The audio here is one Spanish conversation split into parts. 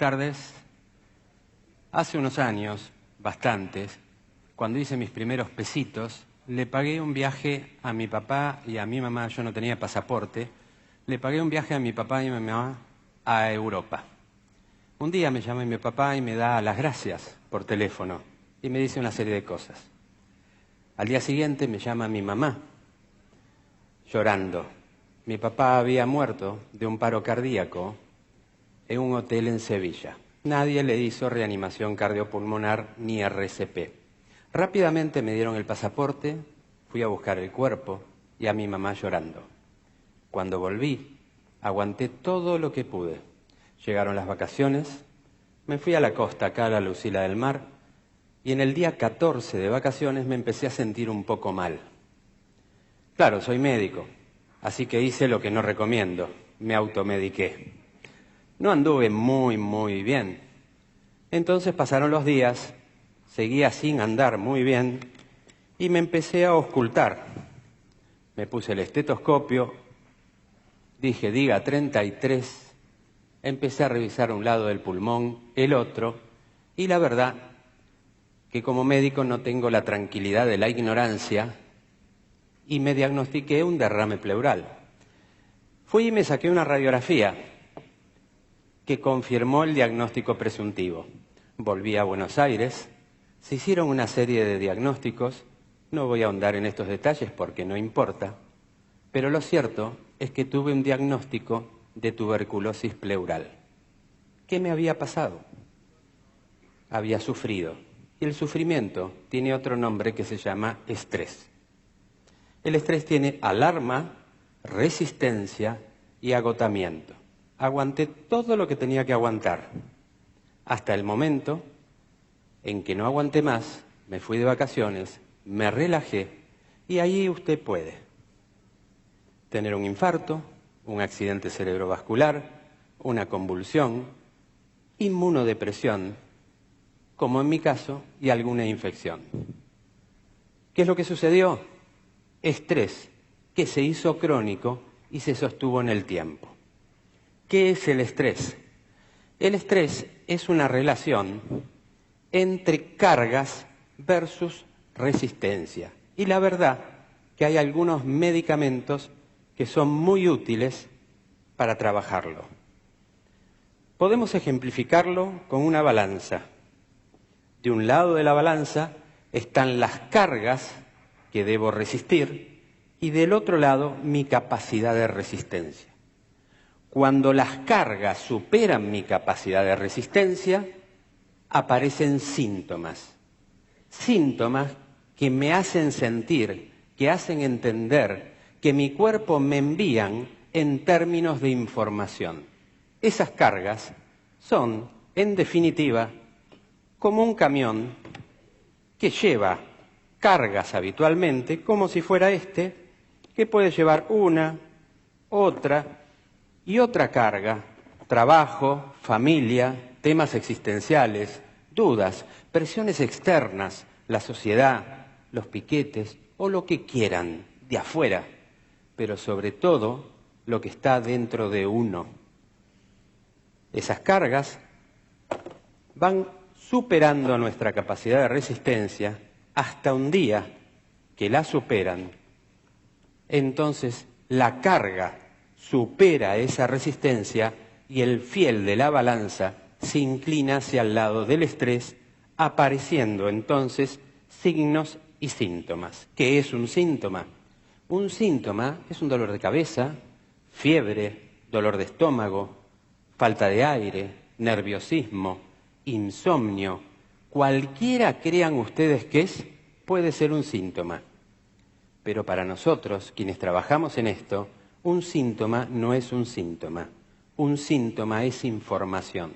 tardes. Hace unos años, bastantes, cuando hice mis primeros pesitos, le pagué un viaje a mi papá y a mi mamá. Yo no tenía pasaporte. Le pagué un viaje a mi papá y a mi mamá a Europa. Un día me llama mi papá y me da las gracias por teléfono y me dice una serie de cosas. Al día siguiente me llama mi mamá, llorando. Mi papá había muerto de un paro cardíaco en un hotel en Sevilla. Nadie le hizo reanimación cardiopulmonar ni RCP. Rápidamente me dieron el pasaporte, fui a buscar el cuerpo y a mi mamá llorando. Cuando volví, aguanté todo lo que pude. Llegaron las vacaciones, me fui a la costa, acá a la Lucila del Mar, y en el día 14 de vacaciones me empecé a sentir un poco mal. Claro, soy médico, así que hice lo que no recomiendo, me automediqué. No anduve muy bien. Entonces pasaron los días, seguía sin andar muy bien y me empecé a auscultar. Me puse el estetoscopio, dije, diga 33, empecé a revisar un lado del pulmón, el otro, y la verdad que como médico no tengo la tranquilidad de la ignorancia y me diagnostiqué un derrame pleural. Fui y me saqué una radiografía que confirmó el diagnóstico presuntivo. Volví a Buenos Aires, se hicieron una serie de diagnósticos, no voy a ahondar en estos detalles porque no importa, pero lo cierto es que tuve un diagnóstico de tuberculosis pleural. ¿Qué me había pasado? Había sufrido, y el sufrimiento tiene otro nombre que se llama estrés. El estrés tiene alarma, resistencia y agotamiento. Aguanté todo lo que tenía que aguantar, hasta el momento en que no aguanté más, me fui de vacaciones, me relajé, y ahí usted puede tener un infarto, un accidente cerebrovascular, una convulsión, inmunodepresión, como en mi caso, y alguna infección. ¿Qué es lo que sucedió? Estrés que se hizo crónico y se sostuvo en el tiempo. ¿Qué es el estrés? El estrés es una relación entre cargas versus resistencia. Y la verdad que hay algunos medicamentos que son muy útiles para trabajarlo. Podemos ejemplificarlo con una balanza. De un lado de la balanza están las cargas que debo resistir y del otro lado mi capacidad de resistencia. Cuando las cargas superan mi capacidad de resistencia, aparecen síntomas. Síntomas que me hacen sentir, que hacen entender, que mi cuerpo me envían en términos de información. Esas cargas son, en definitiva, como un camión que lleva cargas habitualmente, como si fuera este, que puede llevar una, otra y otra carga, trabajo, familia, temas existenciales, dudas, presiones externas, la sociedad, los piquetes o lo que quieran de afuera, pero sobre todo lo que está dentro de uno. Esas cargas van superando nuestra capacidad de resistencia hasta un día que la superan. Entonces la carga supera esa resistencia y el fiel de la balanza se inclina hacia el lado del estrés, apareciendo entonces signos y síntomas. ¿Qué es un síntoma? Un síntoma es un dolor de cabeza, fiebre, dolor de estómago, falta de aire, nerviosismo, insomnio. Cualquiera crean ustedes que es, puede ser un síntoma. Pero para nosotros, quienes trabajamos en esto, un síntoma no es un síntoma. Un síntoma es información.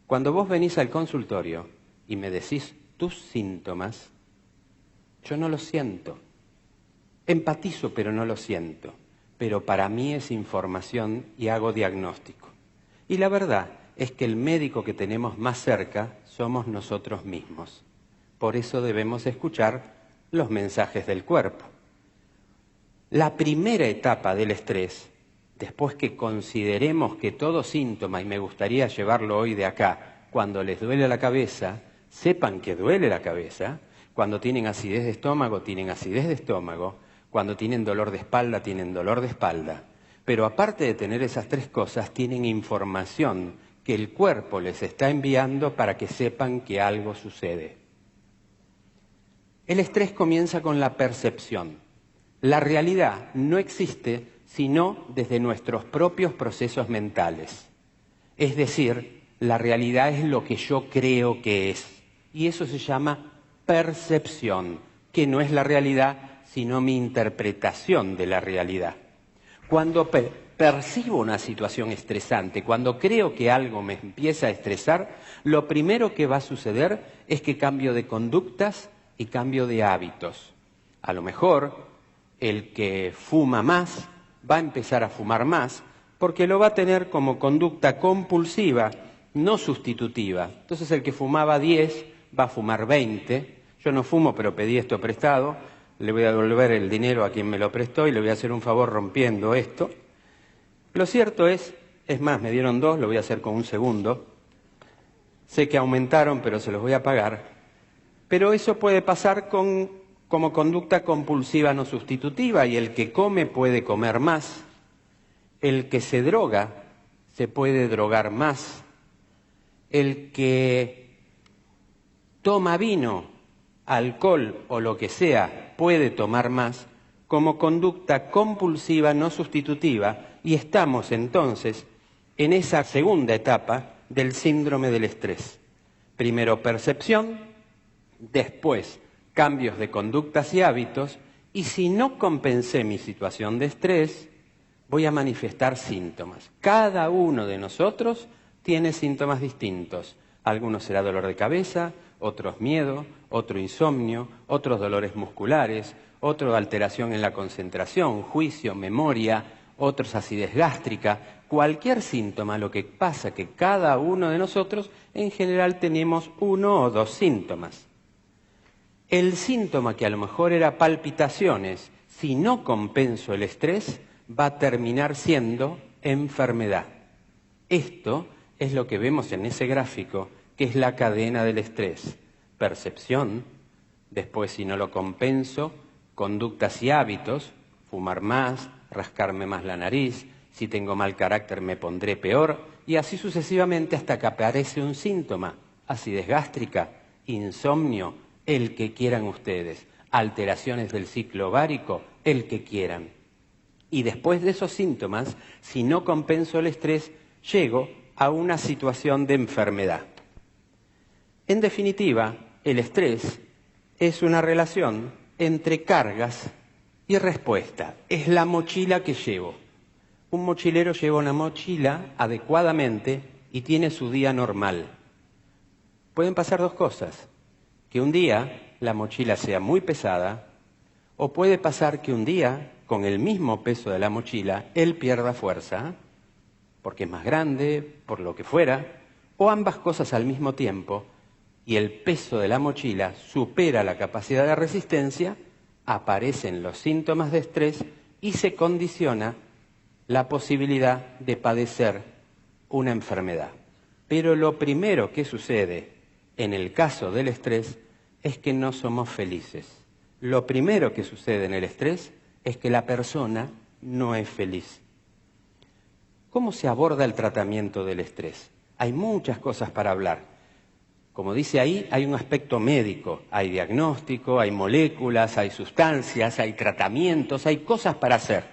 Cuando vos venís al consultorio y me decís tus síntomas, yo no los siento. Empatizo, pero no lo siento. Pero para mí es información y hago diagnóstico. Y la verdad es que el médico que tenemos más cerca somos nosotros mismos. Por eso debemos escuchar los mensajes del cuerpo. La primera etapa del estrés después que consideremos que todo síntoma, y me gustaría llevarlo hoy de acá, cuando les duele la cabeza, sepan que duele la cabeza, cuando tienen acidez de estómago, tienen acidez de estómago, cuando tienen dolor de espalda, tienen dolor de espalda. Pero aparte de tener esas tres cosas, tienen información que el cuerpo les está enviando para que sepan que algo sucede. El estrés comienza con la percepción. La realidad no existe sino desde nuestros propios procesos mentales. Es decir, la realidad es lo que yo creo que es. Y eso se llama percepción, que no es la realidad, sino mi interpretación de la realidad. Cuando percibo una situación estresante, cuando creo que algo me empieza a estresar, lo primero que va a suceder es que cambio de conductas y cambio de hábitos. A lo mejor el que fuma más va a empezar a fumar más porque lo va a tener como conducta compulsiva, no sustitutiva. Entonces el que fumaba 10 va a fumar 20. Yo no fumo, pero pedí esto prestado. Le voy a devolver el dinero a quien me lo prestó y le voy a hacer un favor rompiendo esto. Lo cierto es más, me dieron 2, lo voy a hacer con un segundo. Sé que aumentaron, pero se los voy a pagar. Pero eso puede pasar como conducta compulsiva no sustitutiva, y el que come puede comer más. El que se droga se puede drogar más. El que toma vino, alcohol o lo que sea puede tomar más como conducta compulsiva no sustitutiva, y estamos entonces en esa segunda etapa del síndrome del estrés. Primero percepción, después cambios de conductas y hábitos, y si no compensé mi situación de estrés, voy a manifestar síntomas. Cada uno de nosotros tiene síntomas distintos. Algunos será dolor de cabeza, otros miedo, otro insomnio, otros dolores musculares, otro alteración en la concentración, juicio, memoria, otros acidez gástrica. Cualquier síntoma, lo que pasa que cada uno de nosotros en general tenemos 1 o 2 síntomas. El síntoma que a lo mejor era palpitaciones, si no compenso el estrés, va a terminar siendo enfermedad. Esto es lo que vemos en ese gráfico, que es la cadena del estrés. Percepción, después si no lo compenso, conductas y hábitos, fumar más, rascarme más la nariz, si tengo mal carácter me pondré peor, y así sucesivamente hasta que aparece un síntoma, acidez gástrica, insomnio, el que quieran ustedes, alteraciones del ciclo ovárico, el que quieran. Y después de esos síntomas, si no compenso el estrés, llego a una situación de enfermedad. En definitiva, el estrés es una relación entre cargas y respuesta. Es la mochila que llevo. Un mochilero lleva una mochila adecuadamente y tiene su día normal. Pueden pasar 2 cosas. Que un día la mochila sea muy pesada, o puede pasar que un día, con el mismo peso de la mochila, él pierda fuerza, porque es más grande, por lo que fuera, o ambas cosas al mismo tiempo, y el peso de la mochila supera la capacidad de resistencia, aparecen los síntomas de estrés y se condiciona la posibilidad de padecer una enfermedad. Pero lo primero que sucede en el caso del estrés es que no somos felices. Lo primero que sucede en el estrés es que la persona no es feliz. ¿Cómo se aborda el tratamiento del estrés? Hay muchas cosas para hablar. Como dice ahí, hay un aspecto médico, hay diagnóstico, hay moléculas, hay sustancias, hay tratamientos, hay cosas para hacer.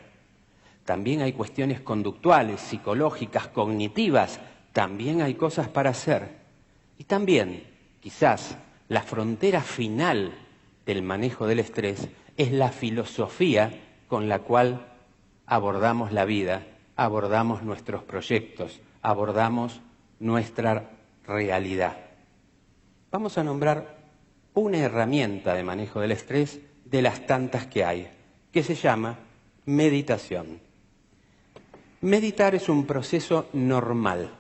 También hay cuestiones conductuales, psicológicas, cognitivas, también hay cosas para hacer. Y también, quizás, la frontera final del manejo del estrés es la filosofía con la cual abordamos la vida, abordamos nuestros proyectos, abordamos nuestra realidad. Vamos a nombrar una herramienta de manejo del estrés de las tantas que hay, que se llama meditación. Meditar es un proceso normal.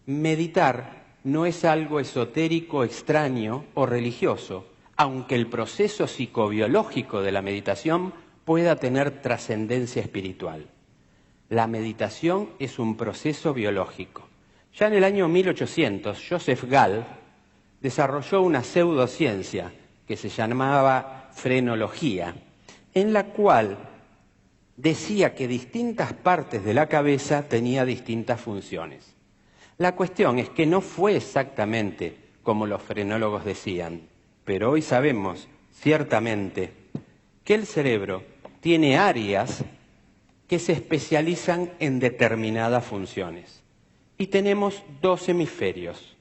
Meditar no es algo esotérico, extraño o religioso, aunque el proceso psicobiológico de la meditación pueda tener trascendencia espiritual. La meditación es un proceso biológico. Ya en el año 1800, Joseph Gall desarrolló una pseudociencia que se llamaba frenología, en la cual decía que distintas partes de la cabeza tenían distintas funciones. La cuestión es que no fue exactamente como los frenólogos decían, pero hoy sabemos ciertamente que el cerebro tiene áreas que se especializan en determinadas funciones. Y tenemos dos hemisferios,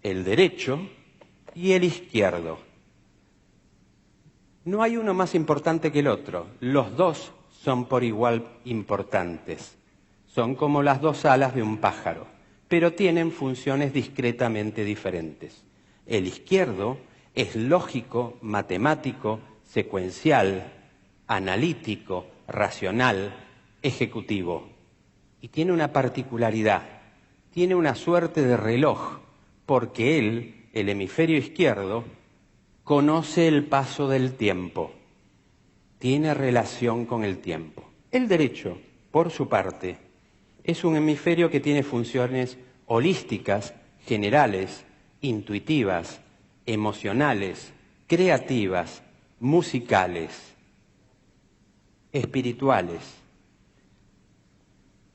el derecho y el izquierdo. No hay uno más importante que el otro, los dos son por igual importantes. Son como las dos alas de un pájaro, pero tienen funciones discretamente diferentes. El izquierdo es lógico, matemático, secuencial, analítico, racional, ejecutivo. Y tiene una particularidad, tiene una suerte de reloj, porque él, el hemisferio izquierdo, conoce el paso del tiempo, tiene relación con el tiempo. El derecho, por su parte, es un hemisferio que tiene funciones holísticas, generales, intuitivas, emocionales, creativas, musicales, espirituales.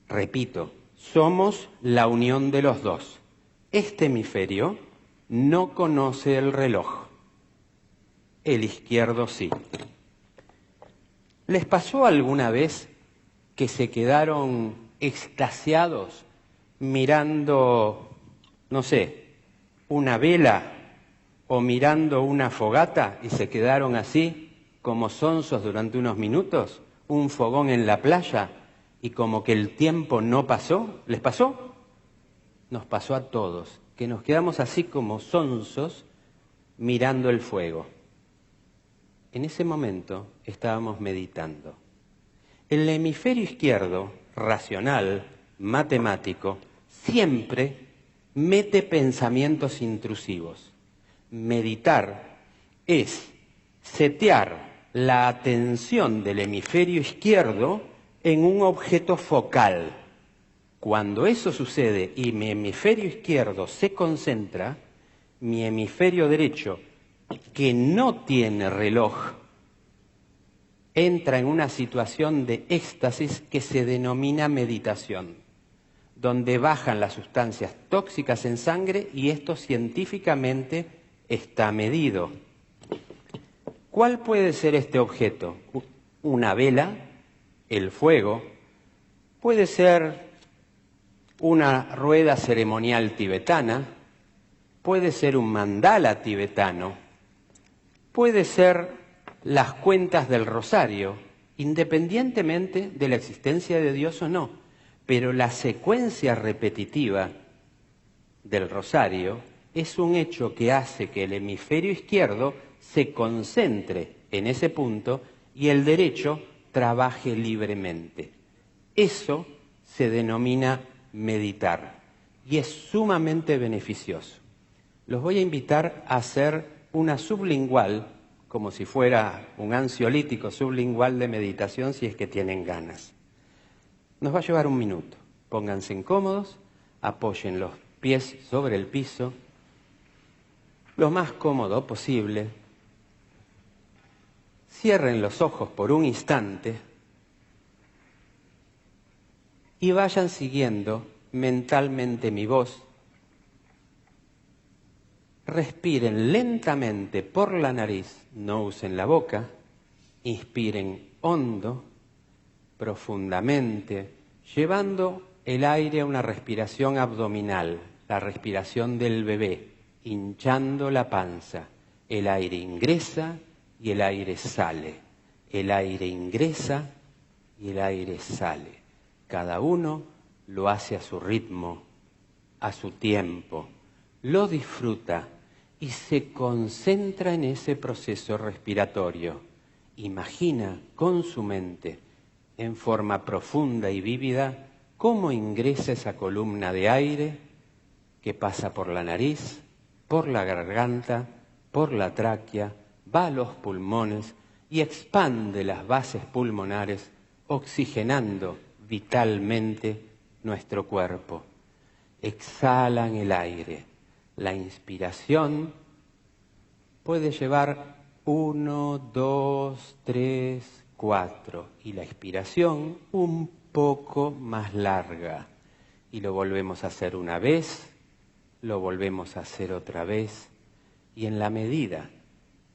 Repito, somos la unión de los dos. Este hemisferio no conoce el reloj, el izquierdo sí. ¿Les pasó alguna vez que se quedaron extasiados mirando, no sé, una vela o mirando una fogata y se quedaron así como sonsos durante unos minutos? Un fogón en la playa y como que el tiempo no pasó. ¿Les pasó? Nos pasó a todos, que nos quedamos así como sonsos mirando el fuego. En ese momento estábamos meditando. El hemisferio izquierdo, racional, matemático, siempre mete pensamientos intrusivos. Meditar es setear la atención del hemisferio izquierdo en un objeto focal. Cuando eso sucede y mi hemisferio izquierdo se concentra, mi hemisferio derecho, que no tiene reloj, entra en una situación de éxtasis que se denomina meditación, donde bajan las sustancias tóxicas en sangre y esto científicamente está medido. ¿Cuál puede ser este objeto? Una vela, el fuego, puede ser una rueda ceremonial tibetana, puede ser un mandala tibetano, puede ser las cuentas del rosario, independientemente de la existencia de Dios o no, pero la secuencia repetitiva del rosario es un hecho que hace que el hemisferio izquierdo se concentre en ese punto y el derecho trabaje libremente. Eso se denomina meditar y es sumamente beneficioso. Los voy a invitar a hacer una sublingual, como si fuera un ansiolítico sublingual de meditación, si es que tienen ganas. Nos va a llevar un minuto. Pónganse incómodos, apoyen los pies sobre el piso, lo más cómodo posible. Cierren los ojos por un instante y vayan siguiendo mentalmente mi voz. Respiren lentamente por la nariz, no usen la boca. Inspiren hondo, profundamente, llevando el aire a una respiración abdominal, la respiración del bebé, hinchando la panza. El aire ingresa y el aire sale. El aire ingresa y el aire sale. Cada uno lo hace a su ritmo, a su tiempo, lo disfruta y se concentra en ese proceso respiratorio. Imagina con su mente, en forma profunda y vívida, cómo ingresa esa columna de aire que pasa por la nariz, por la garganta, por la tráquea, va a los pulmones y expande las bases pulmonares, oxigenando vitalmente nuestro cuerpo. Exhalan el aire. La inspiración puede llevar 1, 2, 3, 4 y la expiración un poco más larga. Y lo volvemos a hacer una vez, lo volvemos a hacer otra vez, y en la medida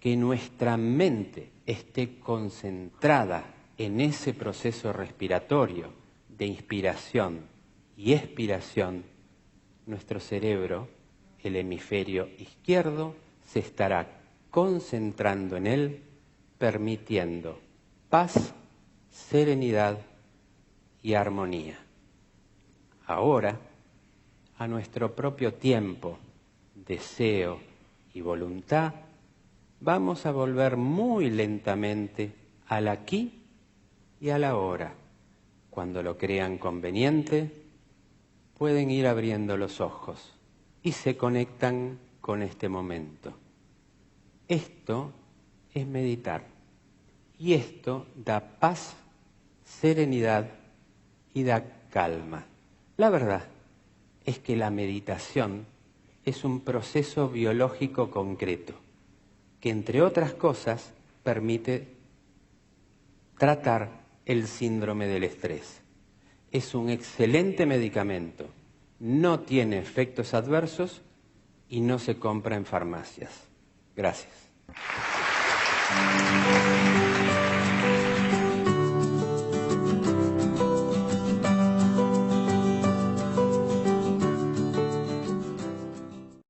que nuestra mente esté concentrada en ese proceso respiratorio de inspiración y expiración, nuestro cerebro, el hemisferio izquierdo, se estará concentrando en él, permitiendo paz, serenidad y armonía. Ahora, a nuestro propio tiempo, deseo y voluntad, vamos a volver muy lentamente al aquí y a la hora. Cuando lo crean conveniente, pueden ir abriendo los ojos y se conectan con este momento. Esto es meditar y esto da paz, serenidad y da calma. La verdad es que la meditación es un proceso biológico concreto que, entre otras cosas, permite tratar el síndrome del estrés. Es un excelente medicamento, no tiene efectos adversos y no se compra en farmacias. Gracias.